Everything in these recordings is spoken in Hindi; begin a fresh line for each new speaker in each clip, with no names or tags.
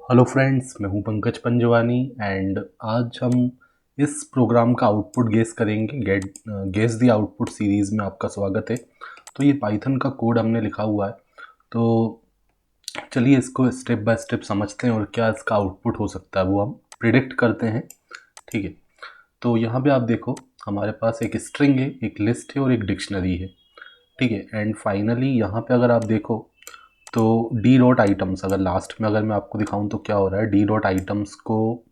हेलो फ्रेंड्स, मैं हूं पंकज पंजवानी एंड आज हम इस प्रोग्राम का आउटपुट गेस करेंगे। गेस द आउटपुट सीरीज़ में आपका स्वागत है। तो ये पाइथन का कोड हमने लिखा हुआ है, तो चलिए इसको स्टेप बाय स्टेप समझते हैं और क्या इसका आउटपुट हो सकता है वो हम प्रिडिक्ट करते हैं। ठीक है, तो यहाँ पे आप देखो हमारे पास एक स्ट्रिंग है, एक लिस्ट है और एक डिक्शनरी है। ठीक है, एंड फाइनली यहाँ पे अगर आप देखो तो डी डॉट आइटम्स, अगर लास्ट में अगर मैं आपको दिखाऊं तो क्या हो रहा है, डी डॉट आइटम्स को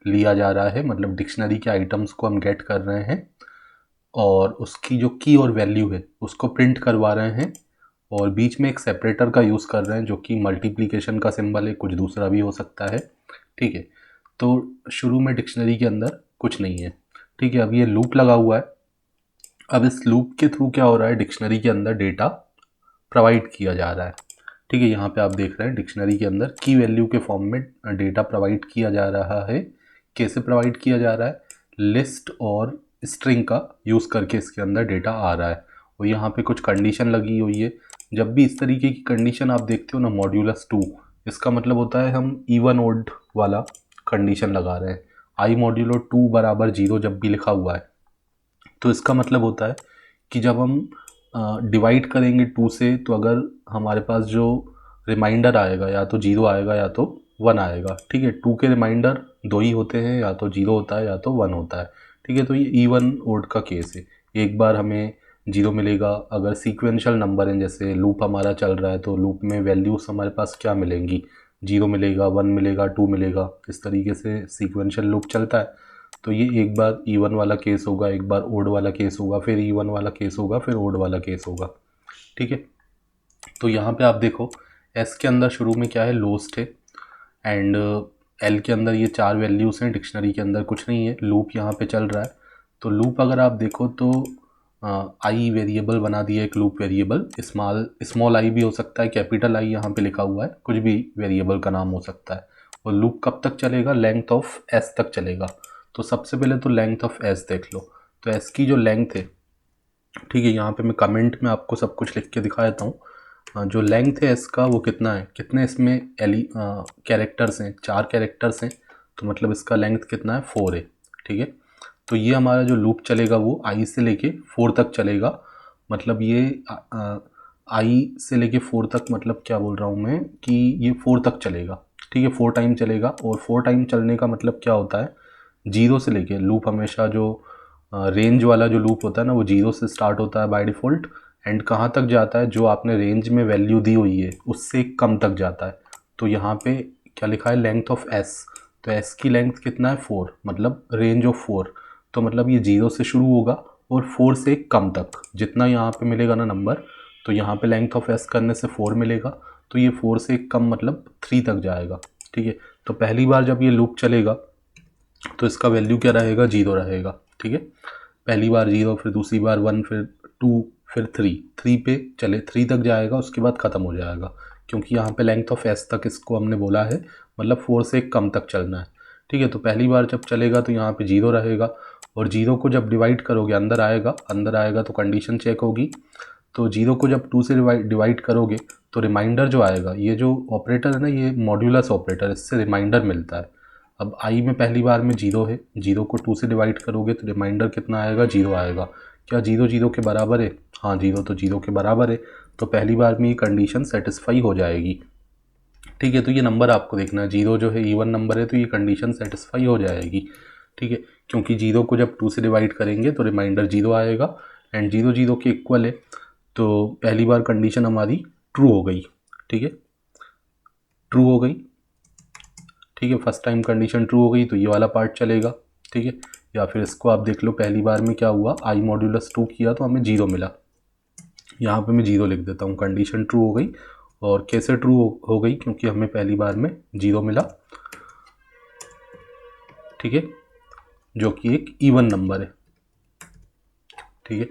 लिया जा रहा है, मतलब डिक्शनरी के आइटम्स को हम गेट कर रहे हैं और उसकी जो की और वैल्यू है उसको प्रिंट करवा रहे हैं और बीच में एक सेपरेटर का यूज़ कर रहे हैं जो कि मल्टीप्लिकेशन का सिंबल है, कुछ दूसरा भी हो सकता है। ठीक है, तो शुरू में डिक्शनरी के अंदर कुछ नहीं है। ठीक है, अब ये लूप लगा हुआ है। अब इस लूप के थ्रू क्या हो रहा है, डिक्शनरी के अंदर डेटा प्रोवाइड किया जा रहा है। ठीक है, यहाँ पे आप देख रहे हैं डिक्शनरी के अंदर की वैल्यू के फॉर्म में डेटा प्रोवाइड किया जा रहा है। कैसे प्रोवाइड किया जा रहा है, लिस्ट और स्ट्रिंग का यूज़ करके इसके अंदर डेटा आ रहा है और यहाँ पे कुछ कंडीशन लगी हुई है। जब भी इस तरीके की कंडीशन आप देखते हो ना, मॉड्यूलस 2, इसका मतलब होता है हम इवन ओड वाला कंडीशन लगा रहे हैं। आई मॉड्यूलो 2 बराबर 0 जब भी लिखा हुआ है तो इसका मतलब होता है कि जब हम डिवाइड करेंगे 2 से, तो अगर हमारे पास जो रिमाइंडर आएगा या तो 0 आएगा या तो 1 आएगा। ठीक है, 2 के रिमाइंडर 2 ही होते हैं, या तो 0 होता है या तो 1 होता है। ठीक है, तो ये इवन ओड का केस है। एक बार हमें 0 मिलेगा, अगर सीक्वेंशियल नंबर है, जैसे लूप हमारा चल रहा है तो लूप में वैल्यूज हमारे पास क्या मिलेंगी, 0 मिलेगा, 1 मिलेगा, 2 मिलेगा। इस तरीके से सीक्वेंशियल लूप चलता है। तो ये एक बार इवन वाला केस होगा, एक बार ओड वाला केस होगा, फिर इवन वाला केस होगा, फिर ओड वाला केस होगा। ठीक है, तो यहाँ पे आप देखो एस के अंदर शुरू में क्या है, लोस्ट है, एंड एल के अंदर ये 4 वैल्यूज़ हैं, डिक्शनरी के अंदर कुछ नहीं है, लूप यहाँ पे चल रहा है। तो लूप अगर आप देखो तो आई वेरिएबल बना दिया, एक लूप वेरिएबल, स्मॉल आई भी हो सकता है, कैपिटल आई यहाँ पे लिखा हुआ है, कुछ भी वेरिएबल का नाम हो सकता है। और लूप कब तक चलेगा, लेंथ ऑफ एस तक चलेगा। तो सबसे पहले तो लेंथ ऑफ एस देख लो। तो एस की जो लेंथ है, ठीक है, यहाँ पे मैं कमेंट में आपको सब कुछ लिख के दिखा देता हूँ। जो लेंथ है इसका वो कितना है, कितने इसमें कैरेक्टर्स हैं, 4 कैरेक्टर्स हैं, तो मतलब इसका लेंथ कितना है, 4 है। ठीक है, तो ये हमारा जो लूप चलेगा वो आई से लेके 4 तक चलेगा। मतलब ये आई से लेके 4 तक, मतलब क्या बोल रहा हूँ मैं कि ये 4 तक चलेगा। ठीक है, 4 टाइम चलेगा, और 4 टाइम चलने का मतलब क्या होता है, 0 से लेके लूप हमेशा जो रेंज वाला जो लूप होता है ना, वो 0 से स्टार्ट होता है बाय डिफ़ॉल्ट, एंड कहाँ तक जाता है, जो आपने रेंज में वैल्यू दी हुई है उससे कम तक जाता है। तो यहाँ पे क्या लिखा है, लेंथ ऑफ एस। तो एस की लेंथ कितना है, 4, मतलब रेंज ऑफ 4। तो मतलब ये 0 से शुरू होगा और 4 से कम तक जितना यहाँ पे मिलेगा ना नंबर, तो यहाँ पे लेंथ ऑफ एस करने से 4 मिलेगा, तो ये 4 से कम मतलब 3 तक जाएगा। ठीक है, तो पहली बार जब ये लूप चलेगा तो इसका वैल्यू क्या रहेगा, 0 रहेगा। ठीक है, पहली बार 0, फिर दूसरी बार 1, फिर 2, फिर 3 पे चले, 3 तक जाएगा, उसके बाद ख़त्म हो जाएगा, क्योंकि यहाँ पे लेंथ ऑफ एस तक इसको हमने बोला है, मतलब 4 से कम तक चलना है। ठीक है, तो पहली बार जब चलेगा तो यहाँ पे 0 रहेगा, और 0 को जब डिवाइड करोगे, अंदर आएगा तो कंडीशन चेक होगी। तो 0 को जब 2 से डिवाइड करोगे तो रिमाइंडर जो आएगा, ये जो ऑपरेटर है ना, ये मॉड्यूलस ऑपरेटर, इससे रिमाइंडर मिलता है। अब आई में पहली बार में 0 है, 0 को 2 से डिवाइड करोगे तो रिमाइंडर कितना आएगा, 0 आएगा। क्या 0 0 के बराबर है, हाँ 0 तो 0 के बराबर है, तो पहली बार में ये कंडीशन सेटिस्फाई हो जाएगी। ठीक है, तो ये नंबर आपको देखना है, 0 जो है इवन नंबर है, तो ये कंडीशन सेटिस्फाई हो जाएगी। ठीक है, क्योंकि 0 को जब 2 से डिवाइड करेंगे तो रिमाइंडर 0 आएगा, एंड 0 0 के इक्वल है, तो पहली बार कंडीशन हमारी ट्रू हो गई। ठीक है, ट्रू हो गई। ठीक है, फर्स्ट टाइम कंडीशन ट्रू हो गई तो ये वाला पार्ट चलेगा। ठीक है, या फिर इसको आप देख लो, पहली बार में क्या हुआ, आई मॉड्यूलस 2 किया तो हमें 0 मिला, यहाँ पे मैं 0 लिख देता हूँ, कंडीशन ट्रू हो गई। और कैसे ट्रू हो गई, क्योंकि हमें पहली बार में 0 मिला। ठीक है, जो कि एक इवन नंबर है। ठीक है,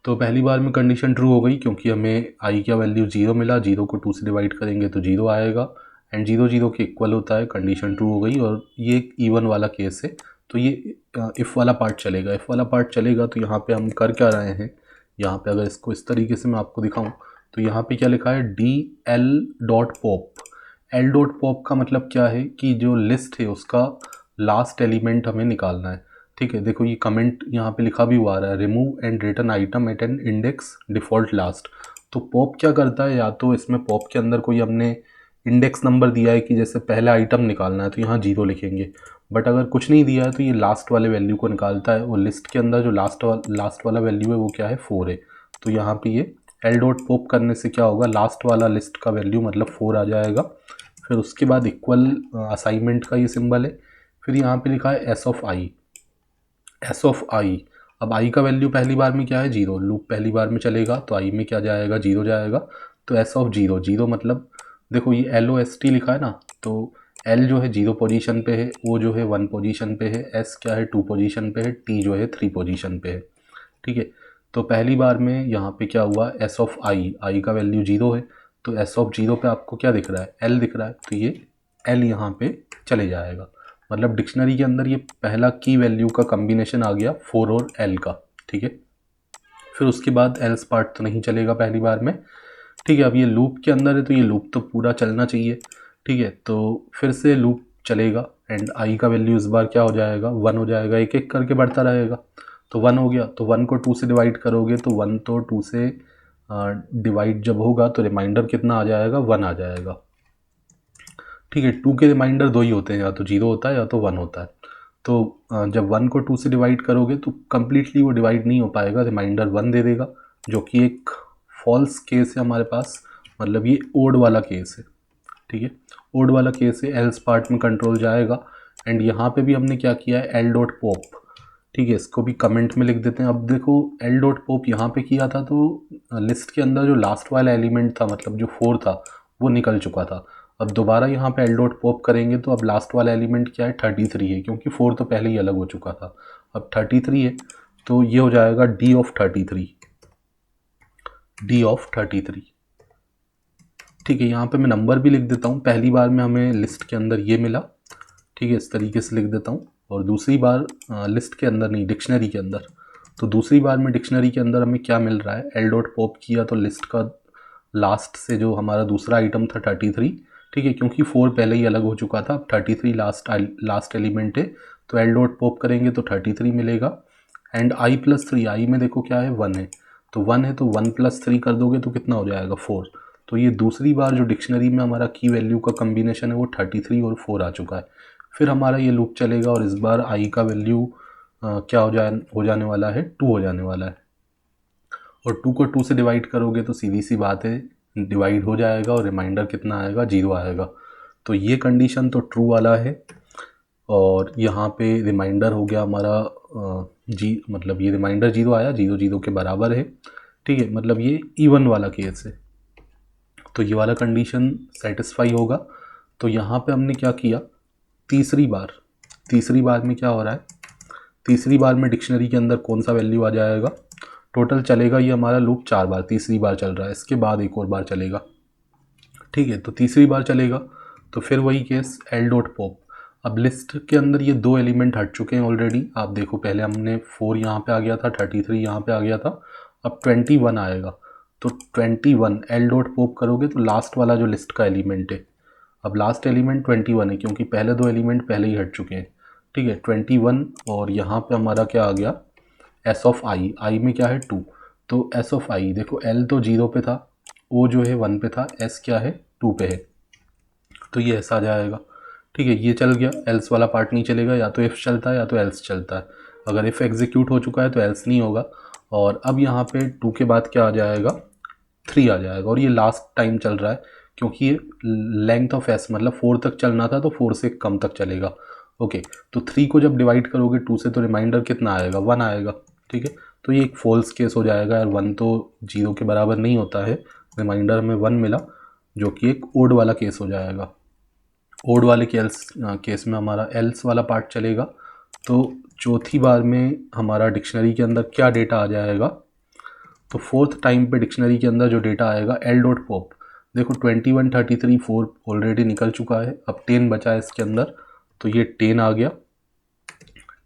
तो पहली बार में कंडीशन ट्रू हो गई क्योंकि हमें आई का वैल्यू 0 मिला, 0 को 2 से डिवाइड करेंगे तो 0 आएगा, एंड 0 0 के इक्वल होता है, कंडीशन ट्रू हो गई, और ये एक इवन वाला केस है। तो ये इफ़ वाला पार्ट चलेगा, इफ़ वाला पार्ट चलेगा, तो यहाँ पे हम कर क्या रहे हैं, यहाँ पे अगर इसको इस तरीके से मैं आपको दिखाऊँ तो यहाँ पे क्या लिखा है, D L dot pop. L dot pop का मतलब क्या है कि जो लिस्ट है उसका लास्ट एलिमेंट हमें निकालना है। ठीक है, देखो ये कमेंट यहाँ पे लिखा भी हुआ आ रहा है, remove and return item at an index default last. तो पॉप क्या करता है, या तो इसमें पॉप के अंदर कोई हमने इंडेक्स नंबर दिया है कि जैसे पहला आइटम निकालना है तो यहाँ 0 लिखेंगे, बट अगर कुछ नहीं दिया है तो ये लास्ट वाले वैल्यू को निकालता है। और लिस्ट के अंदर जो लास्ट वाला वैल्यू है वो क्या है, 4 है। तो यहाँ पे ये एल डॉट पॉप करने से क्या होगा, लास्ट वाला लिस्ट का वैल्यू मतलब 4 आ जाएगा। फिर उसके बाद इक्वल असाइनमेंट का ये सिंबल है। फिर यहाँ पे लिखा है S of I, S of I. अब आई का वैल्यू पहली बार में क्या है, 0, लूप पहली बार में चलेगा तो आई में क्या जाएगा, 0 जाएगा। तो एस ऑफ 0, 0 मतलब देखो ये एल ओ एस टी लिखा है ना, तो एल जो है 0 पोजीशन पे है, ओ जो है 1 पोजीशन पे है, एस क्या है 2 पोजीशन पे है, टी जो है 3 पोजीशन पे है। ठीक है, तो पहली बार में यहाँ पे क्या हुआ, एस ऑफ आई, आई का वैल्यू 0 है, तो एस ऑफ 0 पे आपको क्या दिख रहा है, एल दिख रहा है, तो ये एल यहाँ पे चले जाएगा। मतलब डिक्शनरी के अंदर ये पहला की वैल्यू का कम्बिनेशन आ गया 4 और एल का। ठीक है, फिर उसके बाद एल्स पार्ट तो नहीं चलेगा पहली बार में। ठीक है, अब ये लूप के अंदर है तो ये लूप तो पूरा चलना चाहिए। ठीक है, तो फिर से लूप चलेगा एंड आई का वैल्यू इस बार क्या हो जाएगा, 1 हो जाएगा, एक एक करके बढ़ता रहेगा। तो 1 हो गया, तो 1 को 2 से डिवाइड करोगे तो 1 तो 2 से डिवाइड जब होगा तो रिमाइंडर कितना आ जाएगा, 1 आ जाएगा। ठीक है, 2 के रिमाइंडर 2 ही होते हैं, या तो 0 होता है या तो 1 होता है। तो जब 1 को 2 से डिवाइड करोगे तो कम्प्लीटली वो डिवाइड नहीं हो पाएगा, रिमाइंडर 1 दे देगा, जो कि एक फॉल्स केस है हमारे पास, मतलब ये ओड वाला केस है। ठीक है, ओड वाला केस है, एल्स पार्ट में कंट्रोल जाएगा। एंड यहाँ पे भी हमने क्या किया है, एल डॉट पॉप। ठीक है, इसको भी कमेंट में लिख देते हैं। अब देखो एल डॉट पॉप यहाँ पे किया था तो लिस्ट के अंदर जो लास्ट वाला एलिमेंट था, मतलब जो 4 था, वो निकल चुका था। अब दोबारा यहाँ पे एल डॉट पॉप करेंगे तो अब लास्ट वाला एलिमेंट क्या है, 33 है, क्योंकि 4 तो पहले ही अलग हो चुका था। अब 33 है तो ये हो जाएगा डी ऑफ 33, डी ऑफ 33। ठीक है, यहाँ पे मैं नंबर भी लिख देता हूँ। पहली बार में हमें लिस्ट के अंदर ये मिला, ठीक है, इस तरीके से लिख देता हूँ। और दूसरी बार लिस्ट के अंदर नहीं, डिक्शनरी के अंदर। तो दूसरी बार में डिक्शनरी के अंदर हमें क्या मिल रहा है, एल डॉट पॉप किया तो लिस्ट का लास्ट से जो हमारा दूसरा आइटम था 33। ठीक है, क्योंकि 4 पहले ही अलग हो चुका था, अब 33 लास्ट एलिमेंट है, तो एल डॉट पॉप करेंगे तो 33 मिलेगा। एंड आई प्लस 3, आई में देखो क्या है, 1 है, तो 1 है तो 1 प्लस 3 कर दोगे तो कितना हो जाएगा, 4। तो ये दूसरी बार जो डिक्शनरी में हमारा की वैल्यू का कम्बिनेशन है वो 33 और 4 आ चुका है। फिर हमारा ये लूप चलेगा और इस बार आई का वैल्यू क्या हो जाने वाला है, 2 हो जाने वाला है। और 2 को 2 से डिवाइड करोगे तो सीधी सी बात है, डिवाइड हो जाएगा और रिमाइंडर कितना आएगा, 0 आएगा। तो ये कंडीशन तो ट्रू वाला है। और यहाँ पे रिमाइंडर हो गया हमारा मतलब ये रिमाइंडर 0 आया, 0 0 के बराबर है। ठीक है, मतलब ये इवन वाला केस है, तो ये वाला कंडीशन सेटिस्फाई होगा। तो यहाँ पे हमने क्या किया, तीसरी बार में क्या हो रहा है, तीसरी बार में डिक्शनरी के अंदर कौन सा वैल्यू आ जाएगा, टोटल चलेगा ये हमारा लूप 4 बार, तीसरी बार चल रहा है, इसके बाद एक और बार चलेगा। ठीक है, तो तीसरी बार चलेगा तो फिर वही केस, एल डॉट पॉप। अब लिस्ट के अंदर ये 2 एलिमेंट हट चुके हैं ऑलरेडी, आप देखो पहले हमने 4 यहाँ पे आ गया था, 33 यहाँ पे आ गया था, अब 21 आएगा। तो 21 एल डॉट पॉप करोगे तो लास्ट वाला जो लिस्ट का एलिमेंट है, अब लास्ट एलिमेंट 21 है, क्योंकि पहले 2 एलिमेंट पहले ही हट चुके हैं। ठीक है, 21 और यहाँ पे हमारा क्या आ गया, एस ऑफ आई, आई में क्या है 2, तो एस ऑफ आई देखो, एल तो 0 पे था, ओ जो है 1 पे था, एस क्या है 2 पे है, तो ये ऐसा आ जाएगा। ठीक है, ये चल गया, एल्स वाला पार्ट नहीं चलेगा, या तो इफ़ चलता है या तो एल्स चलता है। अगर इफ़ एग्जीक्यूट हो चुका है तो एल्स नहीं होगा। और अब यहाँ पे 2 के बाद क्या आ जाएगा, 3 आ जाएगा, और ये लास्ट टाइम चल रहा है, क्योंकि ये लेंथ ऑफ एस मतलब 4 तक चलना था तो 4 से कम तक चलेगा। ओके, तो 3 को जब डिवाइड करोगे 2 से तो रिमाइंडर कितना आएगा, 1 आएगा। ठीक है, तो ये एक फॉल्स केस हो जाएगा, और 1 तो 0 के बराबर नहीं होता है, रिमाइंडर में 1 मिला, जो कि एक ओड वाला केस हो जाएगा। ओड वाले केस में हमारा एल्स वाला पार्ट चलेगा। तो चौथी बार में हमारा डिक्शनरी के अंदर क्या डेटा आ जाएगा, तो फोर्थ टाइम पे डिक्शनरी के अंदर जो डेटा आएगा, एल डॉट पॉप। देखो 21 33 4 ऑलरेडी निकल चुका है, अब 10 बचा है इसके अंदर, तो ये 10 आ गया।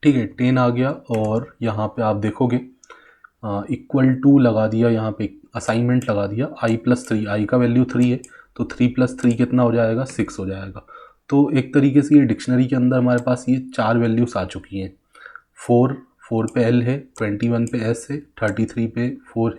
ठीक है, 10 आ गया, और यहाँ पे आप देखोगे इक्वल टू लगा दिया, यहाँ पे असाइनमेंट लगा दिया, आई प्लस 3, आई का वैल्यू 3 है, तो 3+3 कितना हो जाएगा, 6 हो जाएगा। तो एक तरीके से ये डिक्शनरी के अंदर हमारे पास ये 4 वैल्यूज़ आ चुकी हैं। 4 पे L है, 21 पे S है, 33 पे 4 है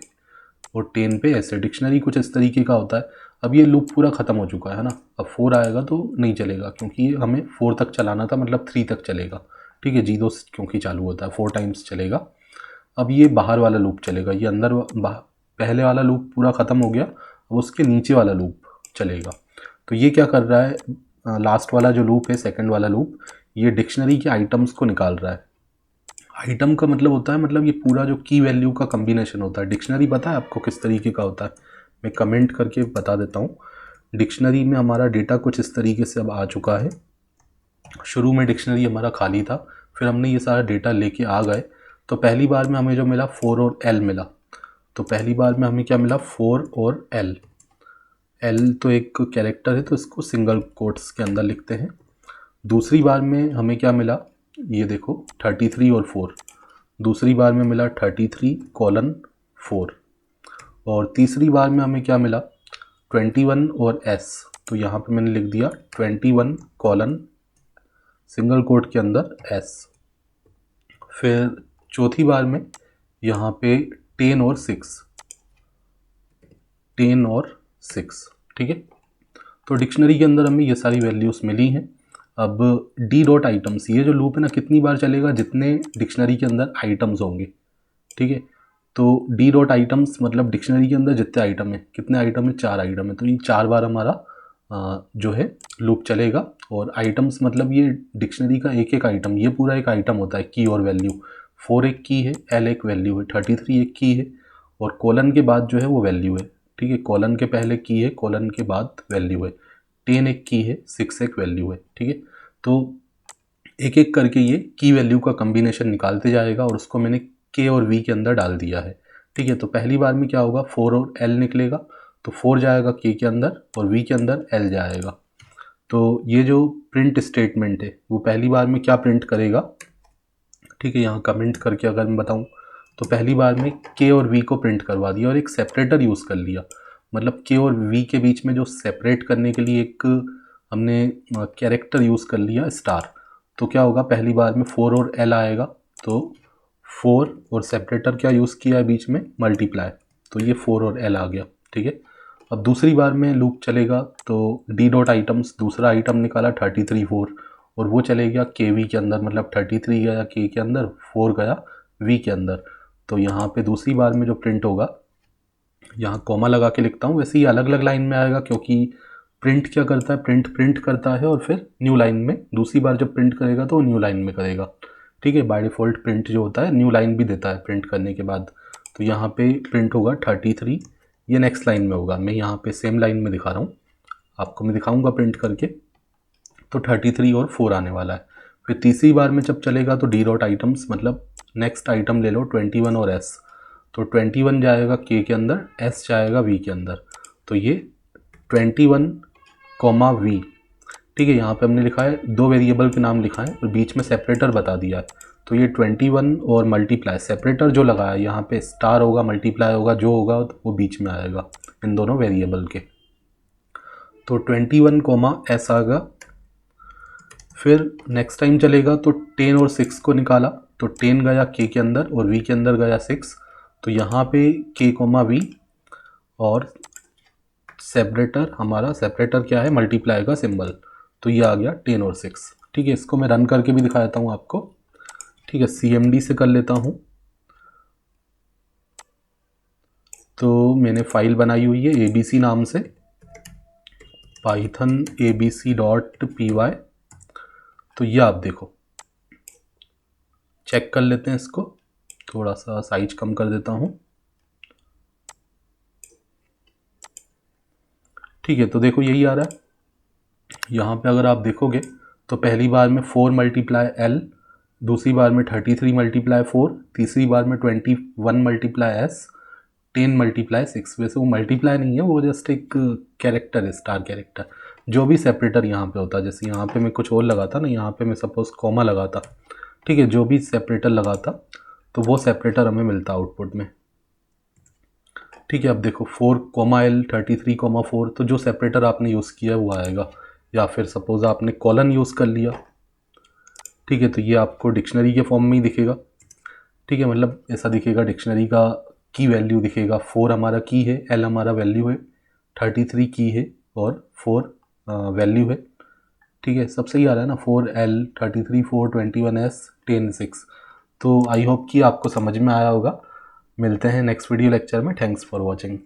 और 10 पे S है। डिक्शनरी कुछ इस तरीके का होता है। अब ये लूप पूरा ख़त्म हो चुका है ना, अब 4 आएगा तो नहीं चलेगा क्योंकि ये हमें 4 तक चलाना था, मतलब 3 तक चलेगा। ठीक है, G2 क्योंकि चालू होता है 4 टाइम्स चलेगा। अब ये बाहर वाला लूप चलेगा, ये अंदर पहले वाला लूप पूरा ख़त्म हो गया, अब उसके नीचे वाला लूप चलेगा। तो ये क्या कर रहा है, लास्ट वाला जो लूप है, सेकंड वाला लूप, ये डिक्शनरी के आइटम्स को निकाल रहा है। आइटम का मतलब होता है, मतलब ये पूरा जो की वैल्यू का कम्बिनेशन होता है। डिक्शनरी पता है आपको किस तरीके का होता है, मैं कमेंट करके बता देता हूँ। डिक्शनरी में हमारा डेटा कुछ इस तरीके से अब आ चुका है। शुरू में डिक्शनरी हमारा खाली था, फिर हमने ये सारा डेटा लेके आ गए। तो पहली बार में हमें जो मिला 4 और L मिला। तो पहली बार में हमें क्या मिला, 4 और L। L तो एक कैरेक्टर है तो इसको सिंगल कोट्स के अंदर लिखते हैं। दूसरी बार में हमें क्या मिला, ये देखो 33 और 4। दूसरी बार में मिला 33:4। और तीसरी बार में हमें क्या मिला, 21 और S। तो यहाँ पे मैंने लिख दिया 21 सिंगल कोट के अंदर S। फिर चौथी बार में यहाँ पे 10 और 6, 10 और 6। ठीक है, तो डिक्शनरी के अंदर हमें ये सारी वैल्यूज़ मिली हैं। अब डी डॉट आइटम्स, ये जो लूप है ना कितनी बार चलेगा, जितने डिक्शनरी के अंदर आइटम्स होंगे। ठीक है, तो डी डॉट आइटम्स मतलब डिक्शनरी के अंदर जितने आइटम है, कितने आइटम है, 4 आइटम है, तो ये 4 बार हमारा जो है लूप चलेगा। और आइटम्स मतलब ये डिक्शनरी का एक एक आइटम, ये पूरा एक आइटम होता है, की और वैल्यू। 4 एक की है, L एक वैल्यू है, 33 एक की है और कॉलन के बाद जो है वो वैल्यू है। ठीक है, कॉलन के पहले की है, कॉलन के बाद वैल्यू है। 10 एक की है, 6 एक वैल्यू है। ठीक है, तो एक एक करके ये की वैल्यू का कम्बिनेशन निकालते जाएगा और उसको मैंने के और वी के अंदर डाल दिया है। ठीक है, तो पहली बार में क्या होगा, 4 और L निकलेगा, तो 4 जाएगा के अंदर और वी के अंदर L जाएगा। तो ये जो प्रिंट स्टेटमेंट है वो पहली बार में क्या प्रिंट करेगा। ठीक है, यहाँ कमेंट करके अगर मैं बताऊँ तो पहली बार में के और वी को प्रिंट करवा दिया और एक सेपरेटर यूज़ कर लिया। मतलब के और वी के बीच में जो सेपरेट करने के लिए एक हमने कैरेक्टर यूज़ कर लिया, स्टार। तो क्या होगा, पहली बार में 4 और L आएगा, तो 4 और सेपरेटर क्या यूज़ किया है बीच में, मल्टीप्लाई, तो ये 4 और L आ गया। ठीक है, अब दूसरी बार में लूप चलेगा तो डी डॉट आइटम्स, दूसरा आइटम निकाला 33 4 और वो चले गया के वी के अंदर, मतलब 33 गया के अंदर, 4 गया वी के अंदर। तो यहाँ पे दूसरी बार में जो प्रिंट होगा, यहाँ कॉमा लगा के लिखता हूँ, वैसे ही अलग अलग लाइन में आएगा क्योंकि प्रिंट क्या करता है, प्रिंट करता है और फिर न्यू लाइन में दूसरी बार जब प्रिंट करेगा तो वो न्यू लाइन में करेगा। ठीक है, बाय डिफ़ॉल्ट प्रिंट जो होता है न्यू लाइन भी देता है प्रिंट करने के बाद। तो यहाँ पे प्रिंट होगा 33, ये नेक्स्ट लाइन में होगा, मैं यहाँ पे सेम लाइन में दिखा रहा हूँ, आपको मैं दिखाऊंगा प्रिंट करके। तो 33 और 4 आने वाला है। फिर तीसरी बार में जब चलेगा तो डी डॉट आइटम्स मतलब नेक्स्ट आइटम ले लो 21 और S। तो 21 जाएगा के अंदर, S जाएगा V के अंदर, तो ये 21, V। ठीक है, यहाँ पे हमने लिखा है, दो वेरिएबल के नाम लिखा है और बीच में सेपरेटर बता दिया है। तो ये 21 और मल्टीप्लाई, सेपरेटर जो लगा है यहाँ पे स्टार होगा, मल्टीप्लाई होगा, जो होगा तो वो बीच में आएगा इन दोनों वेरिएबल के। तो 21 S आएगा। फिर नेक्स्ट टाइम चलेगा तो 10 और 6 को निकाला, तो 10 गया के अंदर और V के अंदर गया 6। तो यहाँ पे के V और सेपरेटर, हमारा सेपरेटर क्या है, मल्टीप्लाई का सिंबल, तो ये आ गया 10 और 6। ठीक है, इसको मैं रन करके भी दिखा देता हूँ आपको। ठीक है, CMD से कर लेता हूँ। तो मैंने फाइल बनाई हुई है ABC नाम से, python abc.py। तो ये आप देखो, चेक कर लेते हैं इसको, थोड़ा सा साइज कम कर देता हूँ। ठीक है, तो देखो यही आ रहा है। यहाँ पे अगर आप देखोगे तो पहली बार में 4 मल्टीप्लाई L, दूसरी बार में 33 मल्टीप्लाई 4, तीसरी बार में 21 मल्टीप्लाई S, 10 मल्टीप्लाई 6। वैसे वो मल्टीप्लाई नहीं है, वो जस्ट एक कैरेक्टर है, स्टार कैरेक्टर, जो भी सेपरेटर यहाँ पे होता है। जैसे यहाँ पे मैं कुछ और लगाता ना, यहाँ पे मैं सपोज कॉमा लगाता। ठीक है, जो भी सेपरेटर लगाता तो वो सेपरेटर हमें मिलता आउटपुट में। ठीक है, अब देखो 4, L33, 4 तो जो सेपरेटर आपने यूज़ किया वो आएगा, या फिर सपोज आपने कॉलन यूज़ कर लिया, ठीक है, तो ये आपको डिक्शनरी के फॉर्म में ही दिखेगा। ठीक है, मतलब ऐसा दिखेगा, डिक्शनरी का की वैल्यू दिखेगा, 4 हमारा की है, L हमारा वैल्यू है, 33 की है और 4 वैल्यू है। ठीक है, सब सही आ रहा है ना, 4L 33 4 21S 10 6। तो आई होप कि आपको समझ में आया होगा। मिलते हैं नेक्स्ट वीडियो लेक्चर में। Thanks for watching.